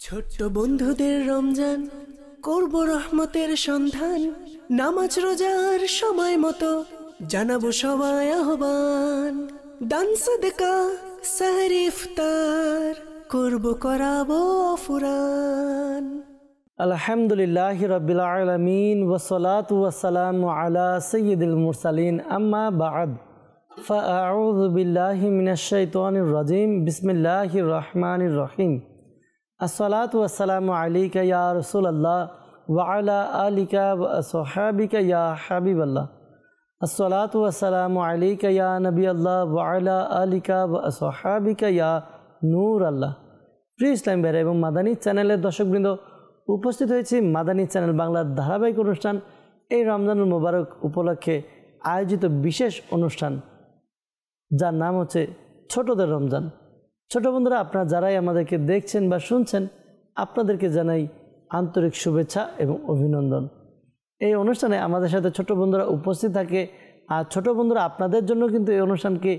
ছোট্ট বন্ধুদের রমজান করব রহমতের সন্ধান, নামাজ রোজার সময় মতো জানাবো সবাই আহ্বান। দান সাদকা সাহরি ইফতার করব করাবো ফুরান। আলহামদুলিল্লাহি রাব্বিল আলামিন ওয়াসসালাতু ওয়াসসালামু আলা সাইয়্যিদিল মুরসালিন আম্মা বা'দ ফাআউযু বিল্লাহি মিনাশ শাইতানির রাজিম বিসমিল্লাহির রহমানির রহিম। আসসালাতু ওয়াসসালামু আলাইকা ইয়া রাসূলুল্লাহ ওয়া আলা আলিকা ওয়া আসহাবিকা ইয়া হাবিবাল্লাহ। আসসালাতু ওয়াসসালামু আলাইকা ইয়া নবিয়াল্লাহ ওয়া আলা আলিকা ওয়া আসহাবিকা ইয়া নূরাল্লাহ। প্রিয় ইসলাম ভাইরা এবং মাদানী চ্যানেলের দর্শকবৃন্দ, উপস্থিত হয়েছি মাদানী চ্যানেল বাংলার ধারাবাহিক অনুষ্ঠান এই রমজানুল মোবারক উপলক্ষে আয়োজিত বিশেষ অনুষ্ঠান, যার নাম হচ্ছে ছোটদের রমজান। ছোট বন্ধুরা, আপনারা যারাই আমাদেরকে দেখছেন বা শুনছেন, আপনাদেরকে জানাই আন্তরিক শুভেচ্ছা এবং অভিনন্দন। এই অনুষ্ঠানে আমাদের সাথে ছোট বন্ধুরা উপস্থিত থাকে, আর ছোট বন্ধুরা আপনাদের জন্য কিন্তু এই অনুষ্ঠানকে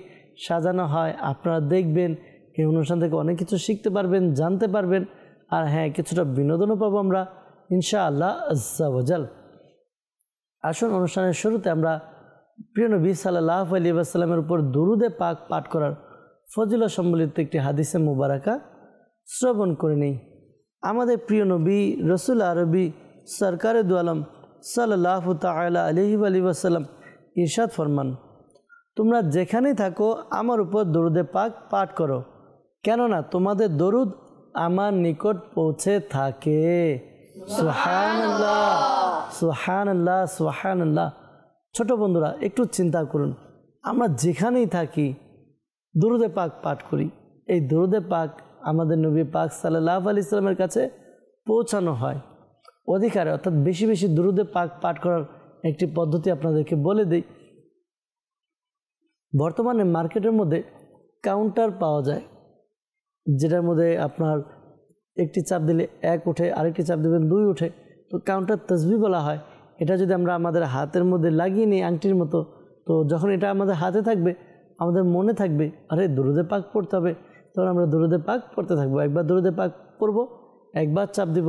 সাজানো হয়। আপনারা দেখবেন, এই অনুষ্ঠান থেকে অনেক কিছু শিখতে পারবেন, জানতে পারবেন, আর হ্যাঁ, কিছুটা বিনোদনও পাবো আমরা ইনশাআল্লাহ আজ্জা ওয়াজাল। আসুন, অনুষ্ঠানের শুরুতে আমরা প্রিয় নবী সাল্লাল্লাহু আলাইহি ওয়াসাল্লামের উপর দুরুদে পাক পাঠ করার ফজিলত সম্বলিত একটি হাদিসে মুবারাকা শ্রবণ করে নেই। আমাদের প্রিয় নবী রসুল আরবি সরকারে দু আলম সাল্লাল্লাহু তাআলা আলাইহি ওয়াসাল্লাম ইরশাদ ফরমান, তোমরা যেখানেই থাকো আমার উপর দরুদে পাক পাঠ করো, কেননা তোমাদের দরুদ আমার নিকট পৌঁছে থাকে। সুবহানাল্লাহ, সুবহানাল্লাহ, সুবহানাল্লাহ। ছোট বন্ধুরা, একটু চিন্তা করুন, আমরা যেখানেই থাকি দরুদে পাক পাঠ করি। এই দরুদে পাক আমাদের নবী পাক সাল্লাল্লাহু আলাইহি ওয়াসাল্লামের কাছে পৌঁছানো হয় অধিকারে, অর্থাৎ বেশি বেশি দরুদে পাক পাঠ করার একটি পদ্ধতি আপনাদেরকে বলে দিই। বর্তমানে মার্কেটের মধ্যে কাউন্টার পাওয়া যায়, যেটার মধ্যে আপনার একটি চাপ দিলে 1 ওঠে, আরেকটি চাপ দেবেন 2 ওঠে। তো কাউন্টার তাসবিহ বলা হয়। এটা যদি আমরা আমাদের হাতের মধ্যে লাগিয়ে নিই আংটির মতো, তো যখন এটা আমাদের হাতে থাকবে, আমাদের মনে থাকবে আরে দরুদে পাক পড়তে হবে, তখন আমরা দরুদে পাক পড়তে থাকবো। একবার দরুদে পাক পড়বো, একবার চাপ দিব,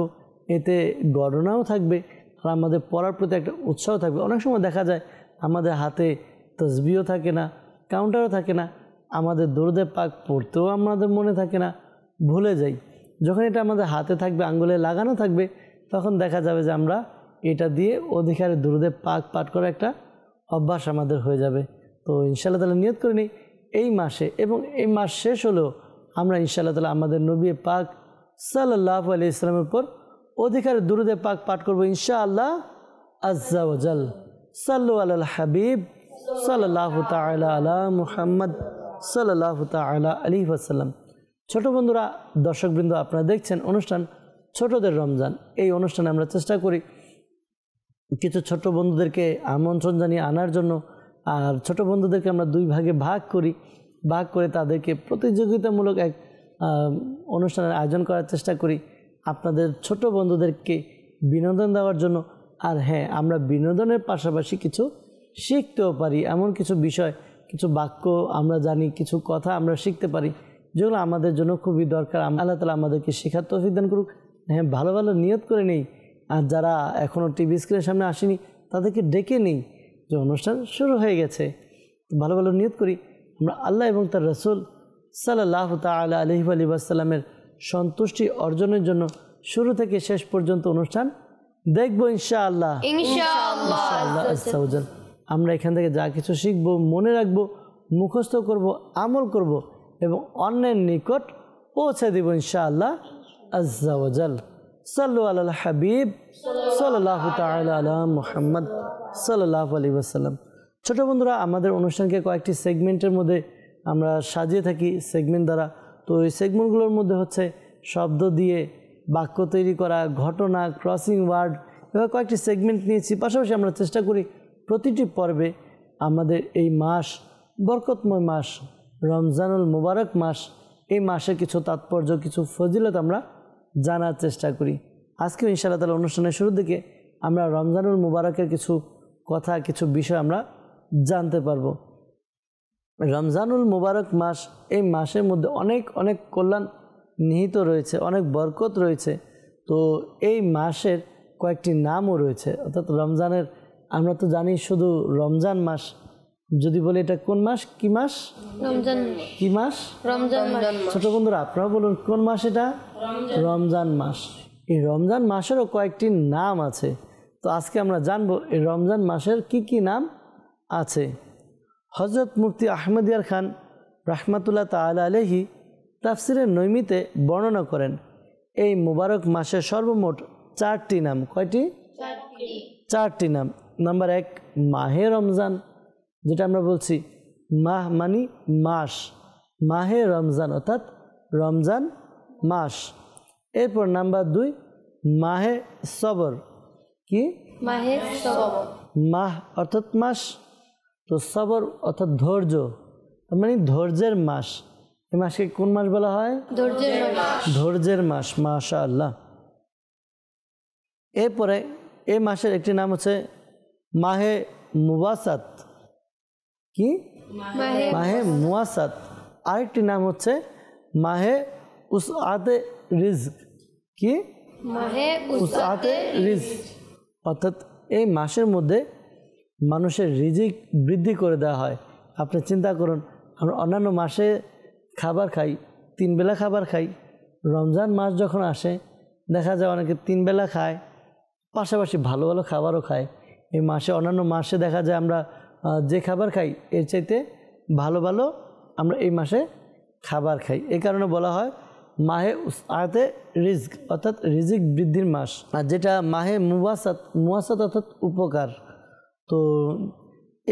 এতে গণনাও থাকবে আর আমাদের পড়ার প্রতি একটা উৎসাহ থাকবে। অনেক সময় দেখা যায় আমাদের হাতে তাসবিহও থাকে না, কাউন্টারও থাকে না, আমাদের দরুদে পাক পড়তেও আমাদের মনে থাকে না, ভুলে যাই। যখন এটা আমাদের হাতে থাকবে, আঙ্গুলে লাগানো থাকবে, তখন দেখা যাবে যে আমরা এটা দিয়ে অধিকারে দরুদে পাক পাঠ করা একটা অভ্যাস আমাদের হয়ে যাবে। তো ইনশাআল্লাহ তাআলা নিয়ত করে নিই, এই মাসে এবং এই মাস শেষ হলেও আমরা ইনশাআল্লাহ তাআলা আমাদের নবী পাক সাল্লাল্লাহু আলাইহি ওয়াসাল্লামের উপর অধিকারে দরুদে পাক পাঠ করবো ইনশাআল্লাহ আজ্জা ওয়াজাল। সাল্লু আলাল হাবিব সাল্লাল্লাহু তাআলা আলা মুহাম্মদ সাল্লাল্লাহু তাআলা আলাইহি ওয়াসাল্লাম। ছোট বন্ধুরা, দর্শকবৃন্দ, আপনারা দেখছেন অনুষ্ঠান ছোটদের রমজান। এই অনুষ্ঠানে আমরা চেষ্টা করি কিছু ছোট বন্ধুদেরকে আমন্ত্রণ জানিয়ে আনার জন্য, আর ছোট বন্ধুদেরকে আমরা 2 ভাগে ভাগ করি, ভাগ করে তাদেরকে প্রতিযোগিতামূলক এক অনুষ্ঠানের আয়োজন করার চেষ্টা করি আপনাদের ছোট বন্ধুদেরকে বিনোদন দেওয়ার জন্য। আর হ্যাঁ, আমরা বিনোদনের পাশাপাশি কিছু শিখতেও পারি, এমন কিছু বিষয়, কিছু বাক্য আমরা জানি, কিছু কথা আমরা শিখতে পারি, যেগুলো আমাদের জন্য খুবই দরকার। আল্লাহ তাআলা আমাদেরকে শেখার তৌফিক দান করুক। হ্যাঁ, ভালো ভালো নিয়ত করে নেই, আর যারা এখনও টিভি স্ক্রিনের সামনে আসেনি তাদেরকে ডেকে নেই যে অনুষ্ঠান শুরু হয়ে গেছে। ভালো ভালো নিয়ত করি আমরা আল্লাহ এবং তার রাসূল সাল্লাল্লাহু তাআলা আলাইহি ওয়াসাল্লামের সন্তুষ্টি অর্জনের জন্য শুরু থেকে শেষ পর্যন্ত অনুষ্ঠান দেখব ইনশাআল্লাহ, ইনশাআল্লাহ আজ্জা ওয়াজাল। আমরা এখান থেকে যা কিছু শিখব, মনে রাখবো, মুখস্থ করব, আমল করব এবং অন্যের নিকট পৌঁছে দিব ইনশাআল্লাহ আজ্জা ওয়াজাল। সাল্লু আলাল হাবিব সাল্লাল্লাহু তাআলা আলা মুহাম্মদ সাল্লাল্লাহু আলাইহি ওয়াসাল্লাম। ছোট বন্ধুরা, আমাদের অনুষ্ঠানকে কয়েকটি সেগমেন্টের মধ্যে আমরা সাজিয়ে থাকি সেগমেন্ট দ্বারা। তো এই সেগমেন্টগুলোর মধ্যে হচ্ছে শব্দ দিয়ে বাক্য তৈরি করা, ঘটনা, ক্রসিং ওয়ার্ড, এবার কয়েকটি সেগমেন্ট নিয়েছি। পাশাপাশি আমরা চেষ্টা করি প্রতিটি পর্বে আমাদের এই মাস, বরকতময় মাস, রমজানুল মুবারক মাস, এই মাসের কিছু তাৎপর্য, কিছু ফজিলত আমরা জানার চেষ্টা করি। আজকে ইনশাআল্লাহ তাআলা অনুষ্ঠানের শুরুর দিকে আমরা রমজানুল মুবারকের কিছু কথা, কিছু বিষয় আমরা জানতে পারবো। রমজানুল মুবারক মাস, এই মাসের মধ্যে অনেক অনেক কল্যাণ নিহিত রয়েছে, অনেক বরকত রয়েছে। তো এই মাসের কয়েকটি নামও রয়েছে, অর্থাৎ রমজানের আমরা তো জানি শুধু রমজান মাস, যদি বলি এটা কোন মাস, কি মাস, রমজান। কি মাস, রমজান মাস। ছোট বন্ধুরা আপনারা বলুন কোন মাস এটা, রমজান মাস। এই রমজান মাসেরও কয়েকটি নাম আছে। তো আজকে আমরা জানবো এই রমজান মাসের কি কি নাম আছে। হযরত মুফতি আহমদিয়ার খান রাহমাতুল্লাহ তাআলা আলাইহি তাফসিরে নৈমিতে বর্ণনা করেন এই মুবারক মাসের সর্বমোট 4টি নাম। কয়টি? 4টি নাম। নাম্বার 1 মাহে রমজান, যেটা আমরা বলছি মাহ মানি মাস, মাহে রমজান অর্থাৎ রমজান মাস। এরপর নাম্বার 2 মাহে সবর, কি, মাহে সবর। মাহ অর্থাৎ মাস, তো সবর অর্থাৎ ধৈর্য, মানে ধৈর্যের মাস। এই মাসকে কোন মাস বলা হয়? ধৈর্যের মাস। ধৈর্যের মাস, মাশাআল্লাহ। এরপরে এই মাসের একটি নাম হচ্ছে মাহে মুওয়াসাত, কি, মাহে মুওয়াসাত। আরেকটি নাম হচ্ছে মাহে উসআতে রিজক, কি, মাহে উসআতে রিজক। অর্থাৎ এই মাসের মধ্যে মানুষের রিজিক বৃদ্ধি করে দেওয়া হয়। আপনি চিন্তা করুন, আমরা অন্যান্য মাসে খাবার খাই, 3 বেলা খাবার খাই, রমজান মাস যখন আসে দেখা যায় অনেকে 3 বেলা খায়, পাশাপাশি ভালো ভালো খাবারও খায়। এই মাসে অন্যান্য মাসে দেখা যায় আমরা যে খাবার খাই এর চাইতে ভালো ভালো আমরা এই মাসে খাবার খাই। এই কারণে বলা হয় মাহে উসআতে রিজক অর্থাৎ রিজিক বৃদ্ধির মাস। আর যেটা মাহে মুওয়াসাত, মুওয়াসাত অর্থাৎ উপকার। তো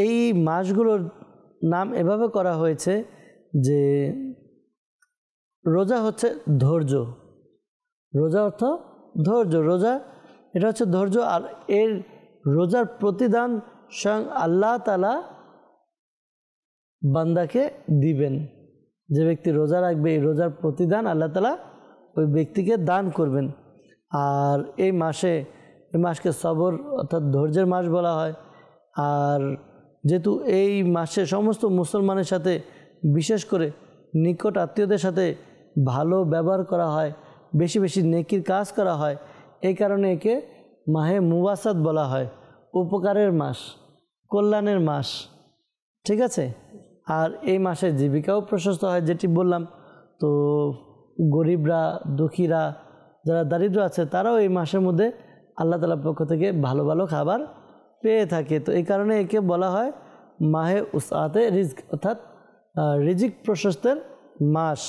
এই মাসগুলোর নাম এভাবে করা হয়েছে যে রোজা হচ্ছে ধৈর্য, রোজা অর্থ ধৈর্য, রোজা এটা হচ্ছে ধৈর্য। আর এর রোজার প্রতিদান স্বয়ং আল্লাহ তাআলা বান্দাকে দিবেন। যে ব্যক্তি রোজা রাখবে এই রোজার প্রতিদান আল্লাহ তাআলা ওই ব্যক্তিকে দান করবেন। আর এই মাসকে সবর অর্থাৎ ধৈর্যের মাস বলা হয়। আর যেহেতু এই মাসে সমস্ত মুসলমানের সাথে বিশেষ করে নিকট আত্মীয়দের সাথে ভালো ব্যবহার করা হয়, বেশি বেশি নেকির কাজ করা হয়, এই কারণে একে মাহে মুওয়াসাত বলা হয়, উপকারের মাস, কল্যাণের মাস। ঠিক আছে। আর এই মাসে জীবিকাও প্রশস্ত হয়, যেটি বললাম। তো গরিবরা, দুঃখীরা, যারা দারিদ্র আছে তারাও এই মাসের মধ্যে আল্লাহ তাআলার পক্ষ থেকে ভালো ভালো খাবার পেয়ে থাকে। তো এই কারণে একে বলা হয় মাহে উসআতে রিজক অর্থাৎ রিজিক প্রশস্তের মাস।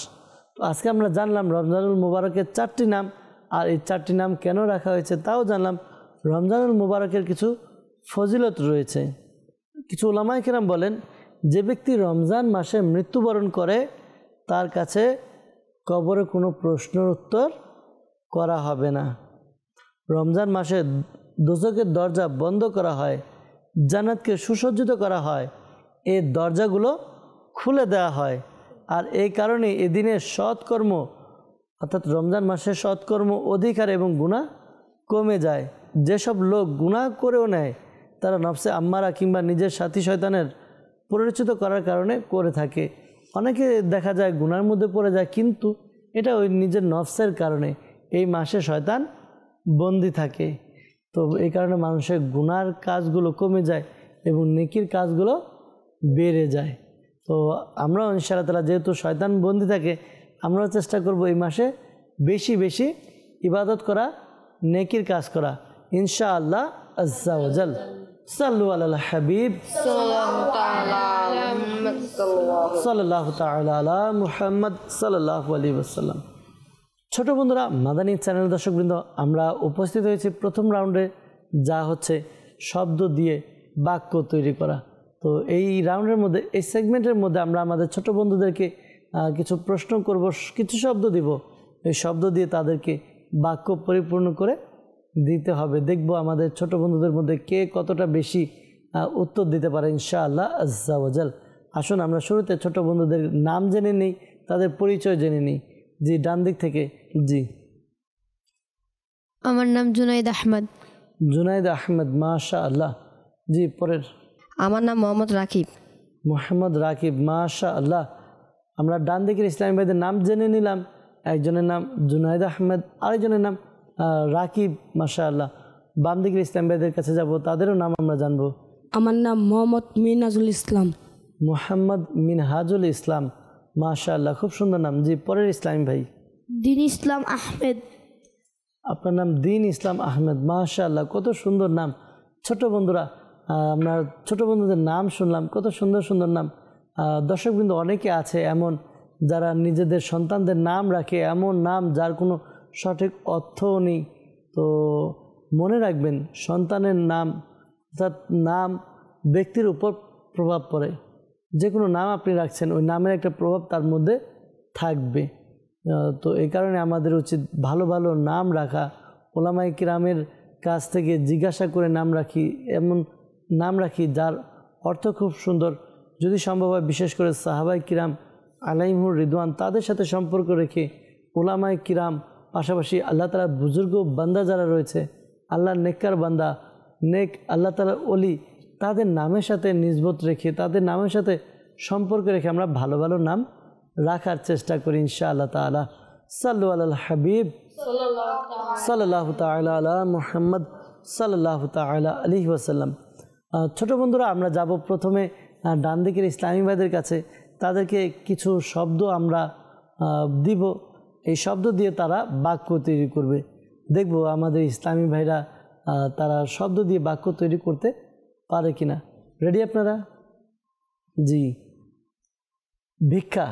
তো আজকে আমরা জানলাম রমজানুল মুবারকের 4টি নাম। আর এই 4টি নাম কেন রাখা হয়েছে তাও জানলাম। রমজানুল মুবারকের কিছু ফজিলত রয়েছে। কিছু উলামায়ে কেরাম বলেন যে ব্যক্তি রমজান মাসে মৃত্যুবরণ করে তার কাছে কবরে কোনো প্রশ্নের উত্তর করা হবে না। রমজান মাসে দোজখের দরজা বন্ধ করা হয়, জান্নাতকে সুসজ্জিত করা হয়, এই দরজাগুলো খুলে দেওয়া হয়। আর এই কারণে এদিনের সৎকর্ম অর্থাৎ রমজান মাসে সৎকর্ম অধিকার এবং গুনাহ কমে যায়। যেসব লোক গুনাহ করেও নেয় তারা নফসে আম্মারা কিংবা নিজের সাথী শয়তানের পরিচিত করার কারণে করে থাকে। অনেকে দেখা যায় গুনার মধ্যে পড়ে যায়, কিন্তু এটা ওই নিজের নফসের কারণে। এই মাসে শয়তান বন্দি থাকে। তো এই কারণে মানুষের গুনার কাজগুলো কমে যায় এবং নেকির কাজগুলো বেড়ে যায়। তো আমরাও ইনশাআল্লাহ তাআলা যেহেতু শয়তান বন্দি থাকে, আমরাও চেষ্টা করব এই মাসে বেশি বেশি ইবাদত করা, নেকির কাজ করা ইনশাআল্লাহ আজ্জা ওয়া জাল। সাল্লু আলাল হাবিব সাল্লাল্লাহু তাআলা আলা মুহাম্মদ সাল্লাল্লাহু আলাইহি ওয়াসাল্লাম। ছোট বন্ধুরা, মাদানী চ্যানেল দর্শকবৃন্দ, আমরা উপস্থিত হয়েছি প্রথম রাউন্ডে, যা হচ্ছে শব্দ দিয়ে বাক্য তৈরি করা। তো এই রাউন্ডের মধ্যে, এই সেগমেন্টের মধ্যে আমরা আমাদের ছোট বন্ধুদেরকে কিছু প্রশ্ন করব, কিছু শব্দ দিব। এই শব্দ দিয়ে তাদেরকে বাক্য পরিপূর্ণ করে দিতে হবে। দেখব আমাদের ছোট বন্ধুদের মধ্যে কে কতটা বেশি উত্তর দিতে পারে ইনশাআল্লাহ আজ্জা ওয়া জাল। আসুন আমরা শুরুতে ছোট বন্ধুদের নাম জেনে নিই, তাদের পরিচয় জেনে নিই। জি, ডান দিক থেকে। জি, আমার নাম জুনাইদ আহমদ। জুনাইদ আহমদ, মাশাআল্লাহ। জি, পরের। আমার নাম মোহাম্মদ রাকিব। মোহাম্মদ রাকিব, মাশাআল্লাহ। আমরা ডান দিকের ইসলামী ভাইদের নাম জেনে নিলাম। একজনের নাম জুনায়েদ আহমেদ, আরেকজনের নাম রাকিব। মাশাআল্লাহ, বাম দিকের ইসলাম ভাইদের কাছে যাব, তাদেরও নাম আমরা জানবো। আমার নাম মোহাম্মদ মিনাজুল ইসলাম। মোহাম্মদ মিনহাজুল ইসলাম, মাশাআল্লাহ, খুব সুন্দর নাম। জি, পরের ইসলাম ভাই। দিন ইসলাম আহমেদ। আপনার নাম দিন ইসলাম আহমেদ, মাশাআল্লাহ, কত সুন্দর নাম। ছোট বন্ধুরা, আমরা ছোট বন্ধুদের নাম শুনলাম, কত সুন্দর সুন্দর নাম। দর্শকবৃন্দ অনেকে আছে এমন যারা নিজেদের সন্তানদের নাম রাখে এমন নাম যার কোনো সঠিক অর্থও নেই। তো মনে রাখবেন, সন্তানের নাম অর্থাৎ নাম ব্যক্তির উপর প্রভাব পড়ে। যে কোনো নাম আপনি রাখছেন, ওই নামের একটা প্রভাব তার মধ্যে থাকবে। তো এই কারণে আমাদের উচিত ভালো ভালো নাম রাখা, ওলামায়ে কিরামের কাছ থেকে জিজ্ঞাসা করে নাম রাখি, এমন নাম রাখি যার অর্থ খুব সুন্দর। যদি সম্ভব হয় বিশেষ করে সাহাবায়ে কিরাম আলাইহিমুর রিদওয়ান, তাদের সাথে সম্পর্ক রেখে ওলামায়ে কিরাম, পাশাপাশি আল্লাহ তাআলার বুজুর্গ বান্দা যারা রয়েছে, আল্লাহর নেককার বান্দা, নেক আল্লাহ তাআলার ওলি, তাদের নামের সাথে নিসবত রেখে, তাদের নামের সাথে সম্পর্ক রেখে আমরা ভালো ভালো নাম রাখার চেষ্টা করি ইনশাআল্লাহ তাআলা। সাল্লু আলাল হাবিব সাল্লাল্লাহু তাআলা আলা মুহাম্মদ সাল্লাল্লাহু তাআলা আলাইহি ওয়াসাল্লাম। ছোট বন্ধুরা, আমরা যাব প্রথমে ডান দিকের ইসলামী ভাইদের কাছে। তাদেরকে কিছু শব্দ আমরা দিব, এই শব্দ দিয়ে তারা বাক্য তৈরি করবে। দেখব আমাদের ইসলামী ভাইরা তারা শব্দ দিয়ে বাক্য তৈরি করতে পারে কিনা। রেডি আপনারা? জি। ভিক্ষা।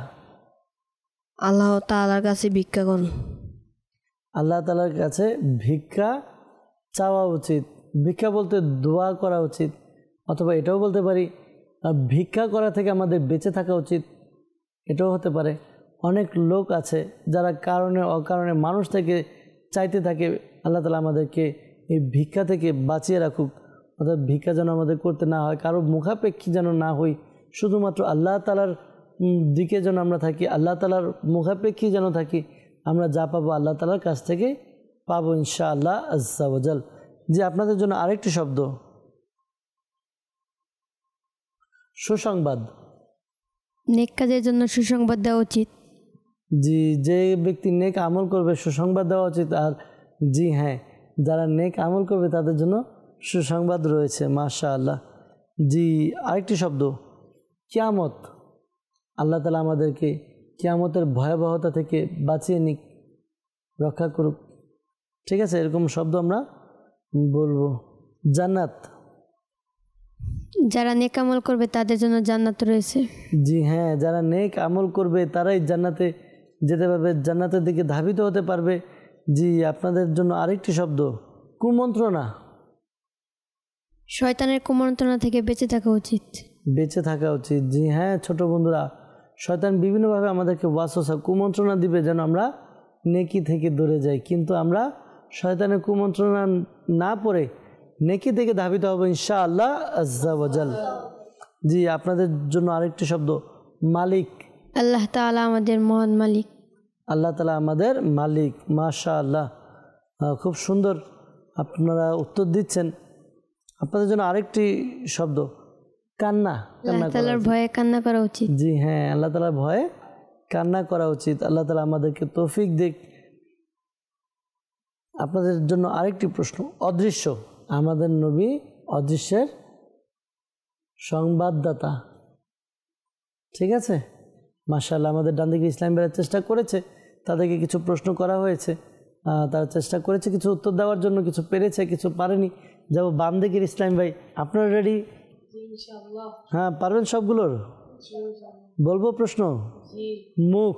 আল্লাহ তাআলার কাছে ভিক্ষা করুন। আল্লাহ তাআলার কাছে ভিক্ষা চাওয়া উচিত। ভিক্ষা বলতে দোয়া করা উচিত, অথবা এটাও বলতে পারি ভিক্ষা করা থেকে আমাদের বেঁচে থাকা উচিত, এটাও হতে পারে। অনেক লোক আছে যারা কারণে অকারণে মানুষ থেকে চাইতে থাকে, আল্লাহ তাআলা আমাদেরকে এই ভিক্ষা থেকে বাঁচিয়ে রাখুক। অর্থাৎ ভিক্ষা যেন আমাদের করতে না হয়, কারো মুখাপেক্ষী যেন না হই, শুধুমাত্র আল্লাহ তাআলার দিকে যেন আমরা থাকি, আল্লাহ তাআলার মুখাপেক্ষী যেন থাকি। আমরা যা পাবো আল্লাহ তাআলার কাছ থেকে পাবো ইনশাআল্লাহ আজ্জা ওয়াজাল। জি, আপনাদের জন্য আরেকটি শব্দ, সুসংবাদ। নেক কাজের জন্য সুসংবাদ দেওয়া উচিত। জি, যে ব্যক্তি নেক আমল করবে সুসংবাদ দেওয়া উচিত। আর জি হ্যাঁ, যারা নেক আমল করবে তাদের জন্য সুসংবাদ রয়েছে, মাশাআল্লাহ। জি, আরেকটি শব্দ, কিয়ামত। আল্লাহ তাআলা আমাদেরকে কিয়ামতের ভয়াবহতা থেকে বাঁচিয়ে নিক, রক্ষা করুক। ঠিক আছে, এরকম শব্দ আমরা বলবো। জান্নাত। যারা নেক আমল করবে তাদের জন্য জান্নাত রয়েছে। জি হ্যাঁ, যারা নেক আমল করবে তারাই জান্নাতে যেতে পারবে, জান্নাতের দিকে ধাবিত হতে পারবে। জি, আপনাদের জন্য আরেকটি শব্দ, কুমন্ত্রণা। শয়তানের কুমন্ত্রণা থেকে বেঁচে থাকা উচিত। বেঁচে থাকা উচিত। জি হ্যাঁ ছোট বন্ধুরা, শয়তান বিভিন্নভাবে আমাদেরকে ওয়াসওয়াসা কুমন্ত্রণা দিবে যেন আমরা নেকি থেকে দূরে যাই, কিন্তু আমরা শয়তানের কুমন্ত্রণা না পড়ে নেকি থেকে ধাবিত হব ইনশাআল্লাহ আজ্জা ওয়াজাল। জি, আপনাদের জন্য আরেকটি শব্দ, মালিক। আল্লাহ তাআলা আমাদের মহান মালিক। আল্লাহ তাআলা আমাদের মালিক, মাশাআল্লাহ, খুব সুন্দর আপনারা উত্তর দিচ্ছেন। আপনাদের জন্য আরেকটি শব্দ, কান্না। আল্লাহ তাআলার ভয়ে কান্না করা উচিত। জি হ্যাঁ, আল্লাহ তাআলার ভয়ে কান্না করা উচিত। আল্লাহ তাআলা আমাদেরকে তৌফিক দিক। আপনাদের জন্য আরেকটি প্রশ্ন, অদৃশ্য। আমাদের নবী অদৃশ্যের সংবাদদাতা। ঠিক আছে, মাশাআল্লাহ। আমাদের ডান দিকে ইসলাম বেরার চেষ্টা করেছে, তাদেরকে কিছু প্রশ্ন করা হয়েছে, তারা চেষ্টা করেছে কিছু উত্তর দেওয়ার জন্য, কিছু পেরেছে, কিছু পারেনি। যাব বাম দিকের ইসলাম ভাই, আপনারা রেডি? হ্যাঁ, পারবেন সবগুলোর? বলবো প্রশ্ন। মুখ।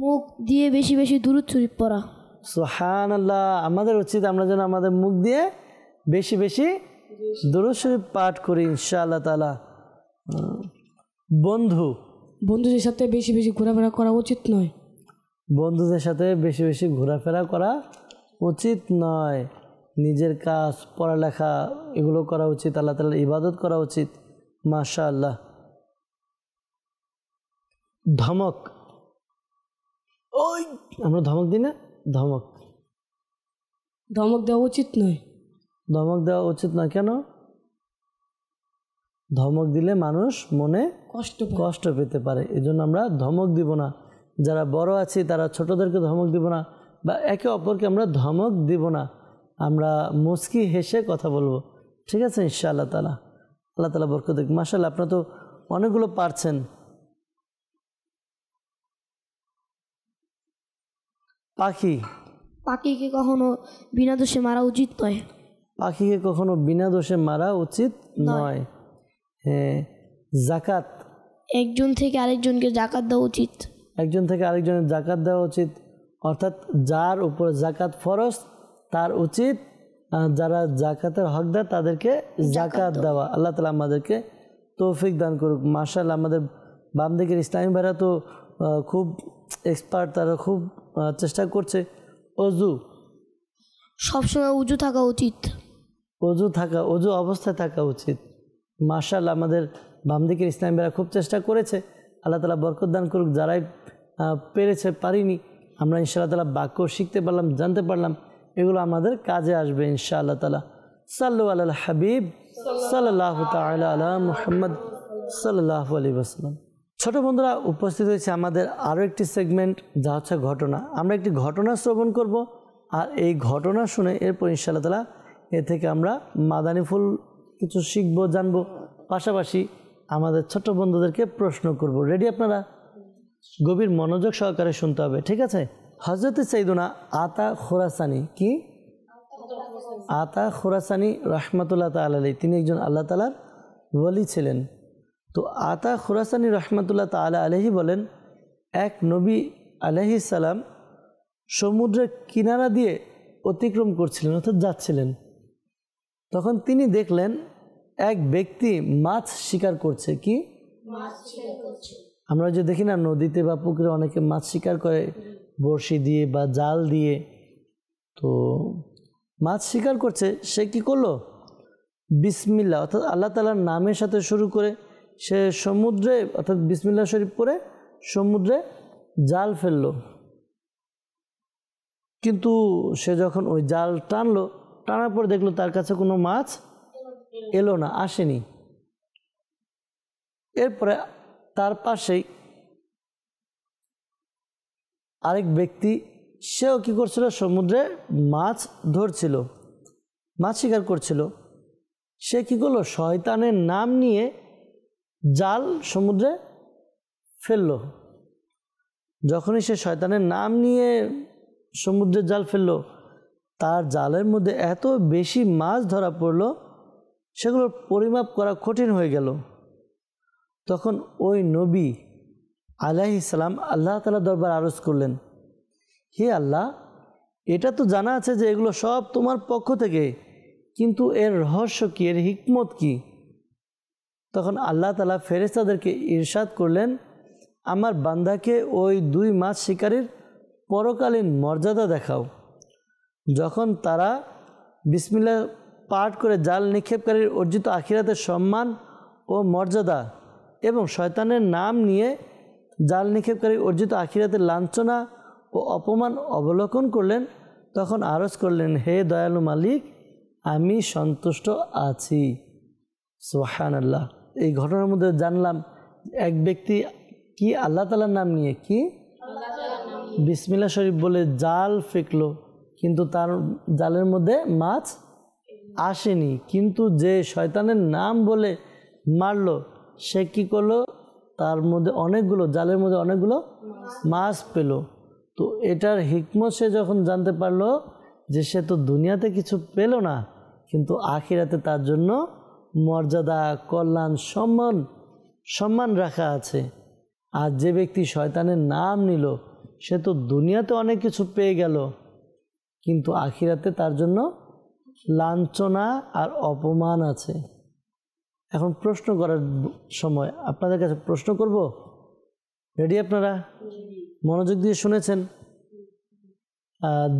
মুখ দিয়ে বেশি বেশি দুরূদ শরীফ পড়া। সুবহানাল্লাহ, আমাদের উচিত আমরা যেন আমাদের মুখ দিয়ে বেশি বেশি দুরূদ শরীফ পাঠ করি ইনশাআল্লাহ তাআলা। বন্ধু। বন্ধুদের সাথে বেশি বেশি ঘোরাফেরা করা উচিত নয়। বন্ধুদের সাথে বেশি বেশি ঘোরাফেরা করা উচিত নয়। নিজের কাজ, পড়ালেখা এগুলো করা উচিত, আল্লাহ তাআলার ইবাদত করা উচিত, মাশাআল্লাহ। ধমক। ওই আমরা ধমক দিই না, ধমক। ধমক দেওয়া উচিত নয়। ধমক দেওয়া উচিত না, কেন? ধমক দিলে মানুষ মনে কষ্ট কষ্ট পেতে পারে, এজন্য আমরা ধমক দিব না। যারা বড় আছি তারা ছোটদেরকে ধমক দিব না, বা একে অপরকে আমরা ধমক দিব না, আমরা মুচকি হেসে কথা বলবো, ঠিক আছে ইনশাআল্লাহ তাআলা। আল্লাহ তাআলা বরকত দিক। মাশাআল্লাহ, আপনারা তো অনেকগুলো পারছেন। পাখিকে কখনো বিনা দোষে মারা উচিত নয়। পাখিকে কখনো বিনা দোষে মারা উচিত নয়। হ্যাঁ। যাকাত, একজন থেকে আরেকজনকে যাকাত দেওয়া উচিত। একজন থেকে আরেকজনের যাকাত দেওয়া উচিত, অর্থাৎ যার উপর যাকাত ফরজ তার উচিত যারা যাকাতের হকদার তাদেরকে যাকাত দেওয়া। আল্লাহ তাআলা আমাদেরকে তৌফিক দান করুক। মাশাআল্লাহ, আমাদের বাম দিকের ইসলামী ভাইরা তো খুব এক্সপার্ট, তারা খুব চেষ্টা করছে। অজু, সবসময় উজু থাকা উচিত। অজু অবস্থায় থাকা উচিত। মাশাআল্লাহ, আমাদের বাম দিকের ইসলামী ভাইরা খুব চেষ্টা করেছে। আল্লাহ তাআলা বরকত দান করুক। যারাই পেরেছে, পারিনি, আমরা ইনশাআল্লাহ তাআলা বাক্য শিখতে পারলাম, জানতে পারলাম, এগুলো আমাদের কাজে আসবে ইনশাআল্লাহ তাআলা। সাল্লু আলাল হাবিব সাল্লাল্লাহু তাআলা আলা মুহাম্মদ সাল্লাল্লাহু আলাইহি ওয়াসাল্লাম। ছোট বন্ধুরা, উপস্থিত হয়েছে আমাদের আরও একটি সেগমেন্ট, যা হচ্ছে ঘটনা। আমরা একটি ঘটনা শ্রবণ করব, আর এই ঘটনা শুনে এরপর ইনশাআল্লাহ তাআলা এ থেকে আমরা মাদানী ফুল কিছু শিখব, জানব, পাশাপাশি আমাদের ছোট বন্ধুদেরকে প্রশ্ন করব। রেডি আপনারা? গভীর মনোযোগ সহকারে শুনতে হবে, ঠিক আছে? হযরত সাইয়্যিদুনা আতা খুরাসানি, কি আতা খুরাসানি রাহমাতুল্লাহ তাআলা আলাইহি, তিনি একজন আল্লাহ তাআলার ওলি ছিলেন। তো আতা খুরাসানি রাহমাতুল্লাহ তাআলা আলাইহি বলেন, এক নবী আলাইহিস সালাম সমুদ্রের কিনারা দিয়ে অতিক্রম করছিলেন, অর্থাৎ যাচ্ছিলেন। তখন তিনি দেখলেন এক ব্যক্তি মাছ শিকার করছে। কি আমরা যে দেখি না নদীতে বা পুকুরে অনেকে মাছ শিকার করে বড়শি দিয়ে বা জাল দিয়ে, তো মাছ শিকার করছে। সে কি করলো? বিসমিল্লাহ, অর্থাৎ আল্লাহ তাআলার নামের সাথে শুরু করে সে সমুদ্রে, অর্থাৎ বিসমিল্লাহ শরীফ পড়ে সমুদ্রে জাল ফেললো। কিন্তু সে যখন ওই জাল টানার পর দেখলো তার কাছে কোনো মাছ এলো না, আসেনি। এরপরে তার পাশেই আরেক ব্যক্তি, সেও কি করছিল? সমুদ্রে মাছ ধরছিল, মাছ শিকার করছিল। সে কি করলো? শয়তানের নাম নিয়ে জাল সমুদ্রে ফেললো। যখনই সে শয়তানের নাম নিয়ে সমুদ্রে জাল ফেললো, তার জালের মধ্যে এত বেশি মাছ ধরা পড়লো, সেগুলোর পরিমাপ করা কঠিন হয়ে গেল। তখন ওই নবী আলাইহিস সালাম আল্লাহ তাআলা দরবার আরজ করলেন, হে আল্লাহ, এটা তো জানা আছে যে এগুলো সব তোমার পক্ষ থেকে, কিন্তু এর রহস্য কি, এর হিকমত কি? তখন আল্লাহ তাআলা ফেরেশতাদেরকে ইরশাদ করলেন, আমার বান্দাকে ওই দুই মাছ শিকারীর পরকালীন মর্যাদা দেখাও। যখন তারা বিসমিল্লাহ পাঠ করে জাল নিক্ষেপকারীর অর্জিত আখিরাতের সম্মান ও মর্যাদা এবং শয়তানের নাম নিয়ে জাল নিক্ষেপকারীর অর্জিত আখিরাতের লাঞ্ছনা ও অপমান অবলোকন করলেন, তখন আরজ করলেন, হে দয়ালু মালিক, আমি সন্তুষ্ট আছি। সুবহানাল্লাহ। এই ঘটনার মধ্যে জানলাম এক ব্যক্তি কি আল্লাহ তাআলার নাম নিয়ে কি বিসমিল্লাহ শরীফ বলে জাল ফেকলো, কিন্তু তার জালের মধ্যে মাছ আসেনি। কিন্তু যে শয়তানের নাম বলে মারলো, সে কি করলো? তার মধ্যে অনেকগুলো, জালের মধ্যে অনেকগুলো মাছ পেল। তো এটার হিকমত সে যখন জানতে পারলো যে সে তো দুনিয়াতে কিছু পেল না, কিন্তু আখিরাতে তার জন্য মর্যাদা, কল্যাণ, সম্মান রাখা আছে। আর যে ব্যক্তি শয়তানের নাম নিল, সে তো দুনিয়াতে অনেক কিছু পেয়ে গেল, কিন্তু আখিরাতে তার জন্য লাঞ্ছনা আর অপমান আছে। এখন প্রশ্ন করার সময়, আপনাদের কাছে প্রশ্ন করব। রেডি আপনারা? মনোযোগ দিয়ে শুনেছেন?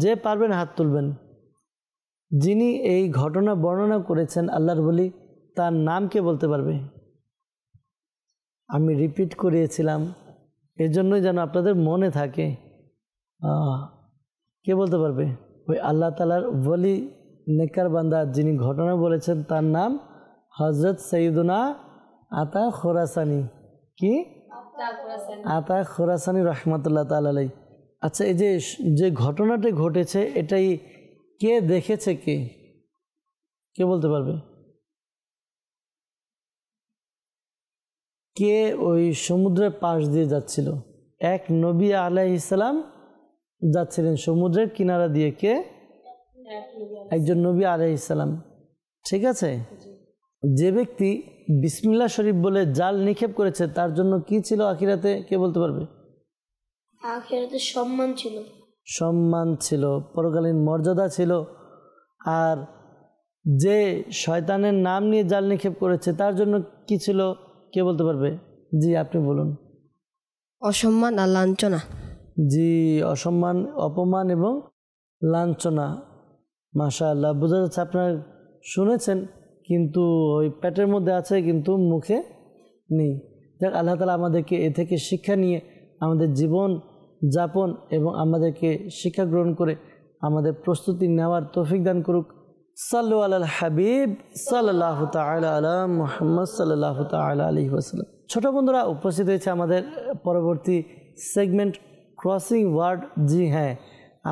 যে পারবেন হাত তুলবেন। যিনি এই ঘটনা বর্ণনা করেছেন আল্লাহর বলি, তার নাম কে বলতে পারবে? আমি রিপিট করিয়েছিলাম এজন্যই যেন আপনাদের মনে থাকে। কে বলতে পারবে? ওই আল্লাহ তাআলার ওলি নেককার বান্দা যিনি ঘটনা বলেছেন, তার নাম হযরত সাইয়্যিদুনা আতা খোরাসানি। কি? আতা খোরাসানি রহমাতুল্লাহ তাআলা আলাইহি। আচ্ছা, এই যে ঘটনাটি ঘটেছে এটাই কে দেখেছে? কে বলতে পারবে? কে ওই সমুদ্রের পাশ দিয়ে যাচ্ছিল? এক নবী আলাইহিস সালাম যাচ্ছিলেন সমুদ্রের কিনারা দিয়ে। কে? একজন নবী আলাইহিস সালাম। ঠিক আছে। যে ব্যক্তি বিসমিল্লাহ শরীফ বলে জাল নিক্ষেপ করেছে তার জন্য কি ছিল আখিরাতে? কে বলতে পারবে? আখিরাতে সম্মান ছিল। সম্মান ছিল, পরকালীন মর্যাদা ছিল। আর যে শয়তানের নাম নিয়ে জাল নিক্ষেপ করেছে তার জন্য কি ছিল? কে বলতে পারবে? জি, আপনি বলুন। অসম্মান আর লাঞ্ছনা। জি, অসম্মান, অপমান এবং লাঞ্ছনা। মাশাআল্লাহ, বোঝা যাচ্ছে আপনারা শুনেছেন, কিন্তু ওই পেটের মধ্যে আছে কিন্তু মুখে নেই। দেখ, আল্লাহ তাআলা আমাদেরকে এ থেকে শিক্ষা নিয়ে আমাদের জীবন যাপন এবং আমাদেরকে শিক্ষা গ্রহণ করে আমাদের প্রস্তুতি নেওয়ার তৌফিক দান করুক। সাল্লু আলাল হাবিব সাল্লাল্লাহু তাআলা আলা মুহাম্মদ সাল্লাল্লাহু তাআলা আলাইহি ওয়াসাল্লাম। ছোট বন্ধুরা, উপস্থিত হয়েছে আমাদের পরবর্তী সেগমেন্ট ক্রসিং ওয়ার্ড। জি হ্যাঁ,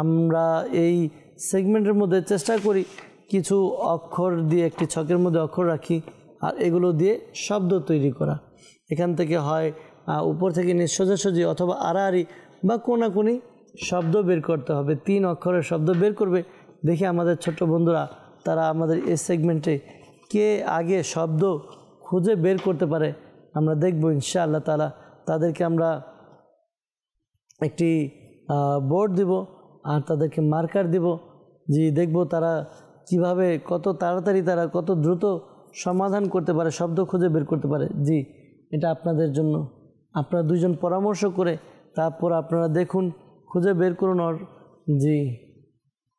আমরা এই সেগমেন্টের মধ্যে চেষ্টা করি কিছু অক্ষর দিয়ে একটি ছকের মধ্যে অক্ষর রাখি আর এগুলো দিয়ে শব্দ তৈরি করা। এখান থেকে হয় উপর থেকে নিচ সোজাসুজি অথবা আড়াআড়ি বা কোনাকুনি শব্দ বের করতে হবে। 3 অক্ষরের শব্দ বের করবে। দেখি আমাদের ছোট বন্ধুরা তারা আমাদের এই সেগমেন্টে কে আগে শব্দ খুঁজে বের করতে পারে আমরা দেখব ইনশাআল্লাহ তাআলা। তাদেরকে আমরা একটি বোর্ড দিব আর তাদেরকে মার্কার দিব। জি, দেখব তারা কিভাবে কত তাড়াতাড়ি তারা কত দ্রুত সমাধান করতে পারে, শব্দ খুঁজে বের করতে পারে। জি, এটা আপনাদের জন্য। আপনারা দুইজন পরামর্শ করে তারপর আপনারা দেখুন, খুঁজে বের করুন। আর জি,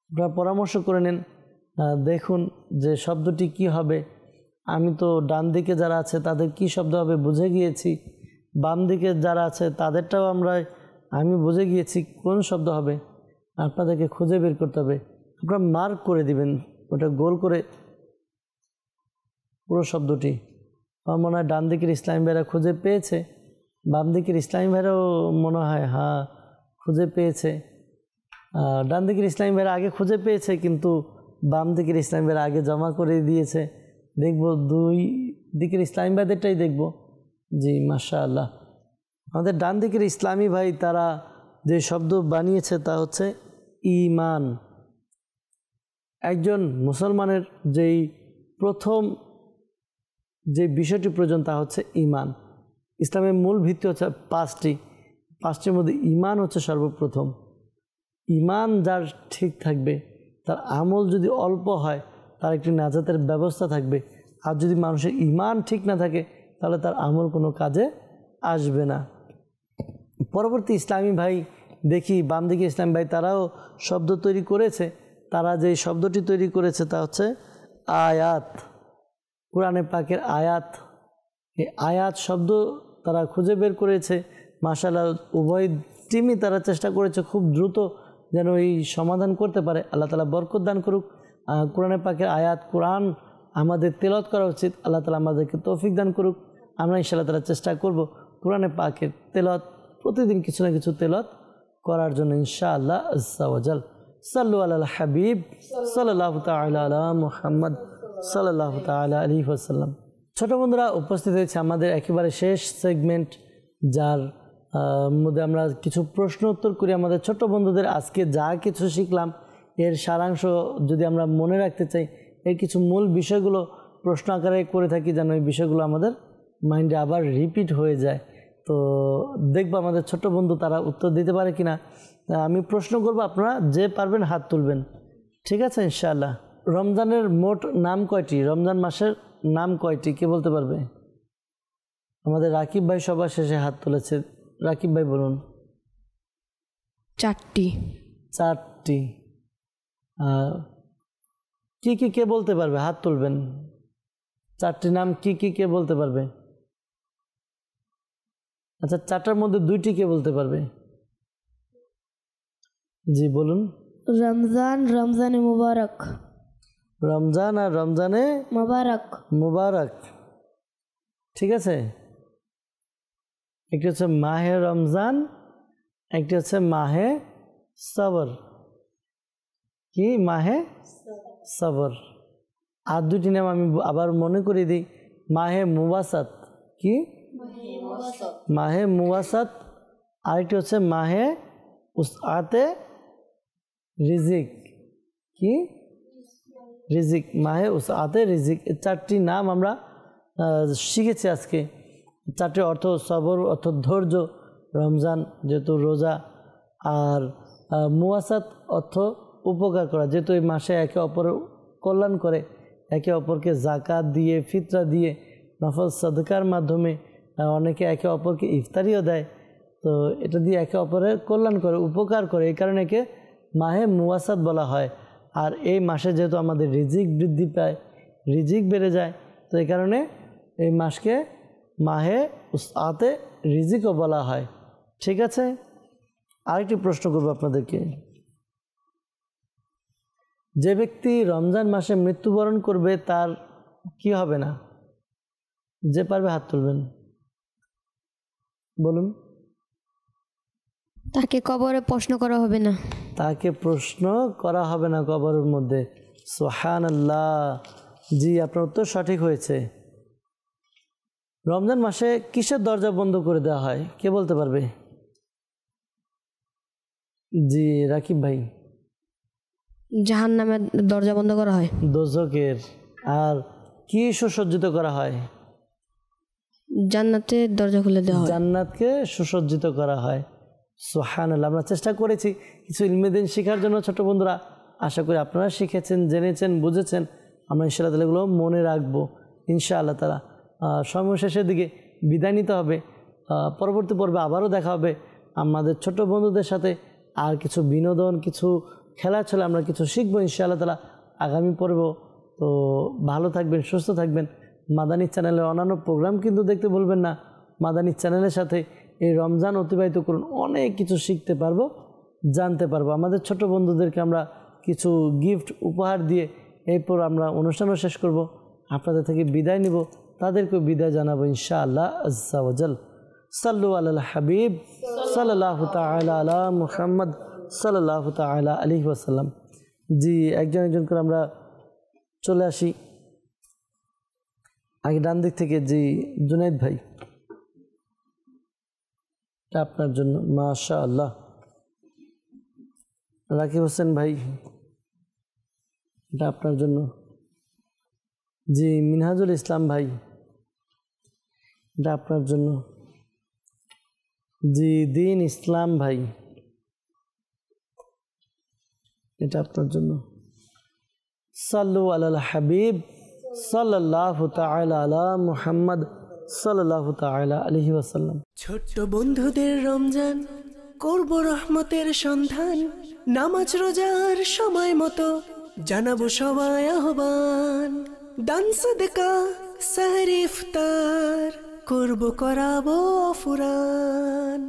আপনারা পরামর্শ করে নেন, দেখুন যে শব্দটি কি হবে। আমি তো ডান দিকে যারা আছে তাদের কি শব্দ হবে বুঝে গিয়েছি, বাম দিকে যারা আছে তাদেরটাও আমি বুঝে গিয়েছি কোন শব্দ হবে। আপনাদেরকে খুঁজে বের করতে হবে। আপনারা মার্ক করে দিবেন, ওটা গোল করে পুরো শব্দটি। আমার মনে হয় ডান দিকের ইসলামী ভাইরা খুঁজে পেয়েছে, বাম দিকের ইসলামী ভাইরাও মনে হয় হ্যাঁ খুঁজে পেয়েছে। ডান দিকের ইসলামী ভাইরা আগে খুঁজে পেয়েছে, কিন্তু বাম দিকের ইসলামী ভাইরা আগে জমা করে দিয়েছে। দেখব দুই দিকের ইসলামী ভাইদেরটাই দেখব। জি, মাশাআল্লাহ। আমাদের ডান দিকের ইসলামী ভাই তারা যে শব্দ বানিয়েছে তা হচ্ছে ঈমান। একজন মুসলমানের যেই প্রথম যে বিষয়টি প্রয়োজন তা হচ্ছে ঈমান। ইসলামের মূল ভিত্তি হচ্ছে 5টির মধ্যে ঈমান হচ্ছে সর্বপ্রথম। ঈমান যার ঠিক থাকবে, তার আমল যদি অল্প হয় তার একটি নাজাতের ব্যবস্থা থাকবে। আর যদি মানুষের ঈমান ঠিক না থাকে তাহলে তার আমল কোনো কাজে আসবে না। পরবর্তী ইসলামী ভাই দেখি, বাম দিকে ইসলামী ভাই তারাও শব্দ তৈরি করেছে। তারা যে শব্দটি তৈরি করেছে তা হচ্ছে আয়াত। কোরআনে পাকের আয়াত। এই আয়াত শব্দ তারা খুঁজে বের করেছে। মাশাআল্লাহ, উভয় টিমই তারা চেষ্টা করেছে খুব দ্রুত যেন এই সমাধান করতে পারে। আল্লাহ তাআলা বরকত দান করুক। কোরআনে পাকের আয়াত, কোরআন আমাদের তেলাওয়াত করা উচিত। আল্লাহ তাআলা আমাদেরকে তৌফিক দান করুক। আমরা ইনশাআল্লাহ তাআলা চেষ্টা করব কোরআনে পাকের তেলাওয়াত প্রতিদিন কিছু না কিছু তেলাওয়াত করার জন্য ইনশাআল্লাহ আজ্জা ওয়া জাল। সাল্লু আলাল হাবিব সাল্লাল্লাহু তাআলা আলা মুহাম্মদ সাল্লাল্লাহু তাআলা আলাইহি ওয়াসাল্লাম। ছোট বন্ধুরা, উপস্থিত হয়েছে আমাদের একেবারে শেষ সেগমেন্ট, যার মধ্যে আমরা কিছু প্রশ্ন উত্তর করি আমাদের ছোট বন্ধুদের। আজকে যা কিছু শিখলাম এর সারাংশ যদি আমরা মনে রাখতে চাই, এর কিছু মূল বিষয়গুলো প্রশ্ন আকারে করে থাকি যেন এই বিষয়গুলো আমাদের মাইন্ডে আবার রিপিট হয়ে যায়। তো দেখবো আমাদের ছোট বন্ধু তারা উত্তর দিতে পারে কিনা। আমি প্রশ্ন করব, আপনারা যে পারবেন হাত তুলবেন, ঠিক আছে ইনশাআল্লাহ। রমজানের মোট নাম কয়টি? রমজান মাসের নাম কয়টি কে বলতে পারবে? আমাদের রাকিব ভাই সবার শেষে হাত তুলেছে। রাকিব ভাই বলুন। 4টি। 4টি। কি কি কে বলতে পারবে? হাত তুলবেন। 4টি নাম কি কি কে বলতে পারবে? আচ্ছা, 4টার মধ্যে 2টি কে বলতে পারবে? জি বলুন। রমজান, রমজানে মুবারক। রমজান আর রমজানে মুবারক। মুবারক। ঠিক আছে, একটি হচ্ছে মাহে রমজান, একটি হচ্ছে মাহে সবর। কি? মাহে সবর। আর দুটি নাম আমি আবার মনে করিয়ে দিই। মাহে মুওয়াসাত। কি? মাহে মুওয়াসাত। আরেকটি হচ্ছে মাহে উসআতে রিজিক। কি? রিজিক। মাহে উসআতে রিজিক। এই চারটি নাম আমরা শিখেছি আজকে। চারটি অর্থ সবর অর্থ ধৈর্য, রমজান যেহেতু রোজা, আর মুওয়াসাত অর্থ উপকার করা, যেহেতু এই মাসে একে অপরের কল্যাণ করে, একে অপরকে জাকাত দিয়ে, ফিতরা দিয়ে, নফল সাদকার মাধ্যমে অনেকে একে অপরকে ইফতারিও দেয়। তো এটা দিয়ে একে অপরের কল্যাণ করে, উপকার করে, এই কারণে একে মাহে মুওয়াসাত বলা হয়। আর এই মাসে যেহেতু আমাদের রিজিক বৃদ্ধি পায়, রিজিক বেড়ে যায়, তো এই কারণে এই মাসকে মাহে উসআতে রিজিকও বলা হয়। ঠিক আছে, আরেকটি প্রশ্ন করব আপনাদেরকে। যে ব্যক্তি রমজান মাসে মৃত্যুবরণ করবে তার কি হবে না? যে পারবে হাত তুলবেন, বলুন। তাকে কবরে প্রশ্ন করা হবে না। তাকে প্রশ্ন করা হবে না কবরের মধ্যে। সুবহানাল্লাহ। জি, আপনার উত্তর সঠিক হয়েছে। রমজান মাসে কিসের দরজা বন্ধ করে দেওয়া হয়? কে বলতে পারবে? জি, রাকিব ভাই। জাহান্নামের দরজা বন্ধ করা হয়। দোজখের। আর কি সুসজ্জিত করা হয়? জান্নাতের দরজা খুলে দেওয়া হয়। জান্নাতকে সুসজ্জিত করা হয়। সুবহানাল্লাহ। আমরা চেষ্টা করেছি কিছু ইলমে দ্বীন শেখার জন্য ছোট বন্ধুরা। আশা করি আপনারা শিখেছেন, জেনেছেন, বুঝেছেন। আমরা ইনশাআল্লাহ তাআলা এগুলো মনে রাখবো ইনশাআল্লাহ তাআলা। সময় শেষের দিকে বিদায় নিতে হবে। পরবর্তী পর্বে আবারও দেখা হবে আমাদের ছোট বন্ধুদের সাথে। আর কিছু বিনোদন, কিছু খেলাধুলা, আমরা কিছু শিখবো ইনশাআল্লাহ তাআলা আগামী পর্ব। তো ভালো থাকবেন, সুস্থ থাকবেন। মাদানী চ্যানেলের অন্যান্য প্রোগ্রাম কিন্তু দেখতে ভুলবেন না। মাদানী চ্যানেলের সাথে এই রমজান অতিবাহিত করুন, অনেক কিছু শিখতে পারবো, জানতে পারবো। আমাদের ছোট বন্ধুদেরকে আমরা কিছু গিফট উপহার দিয়ে এরপর আমরা অনুষ্ঠানও শেষ করব। আপনাদের থেকে বিদায় নিব, তাদেরকেও বিদায় জানাবো ইনশাআল্লাহ আজ্জা ওয়াজাল। সাল্লু আলাল হাবিব সাল্লাল্লাহু তাআলা আলা মুহাম্মদ সাল্লাল্লাহু তাআলা আলাইহি ওয়াসাল্লাম। জি, একজন একজন করে আমরা চলে আসি। আগে ডান দিক থেকে। জি, জুনাইদ ভাই, এটা আপনার জন্য। মাশাআল্লাহ। রাকিব হোসেন ভাই, এটা আপনার জন্য। জি, মিনহাজুল ইসলাম ভাই, এটা আপনার জন্য। জি, দিন ইসলাম ভাই, এটা আপনার জন্য। সাল্লু আলাল হাবিব সাল্লাল্লাহু তাআলা আলা মুহাম্মদ সাল্লাল্লাহু তাআলা আলাইহি ওয়াসাল্লাম। ছোট্ট বন্ধুদের রমজান করব রহমতের সন্ধান, নামাজ রোজার সময় মতো জানাবো সবাই আহ্বান। দান সাদকা সাহরি ইফতার করব, করাবো ফুরান।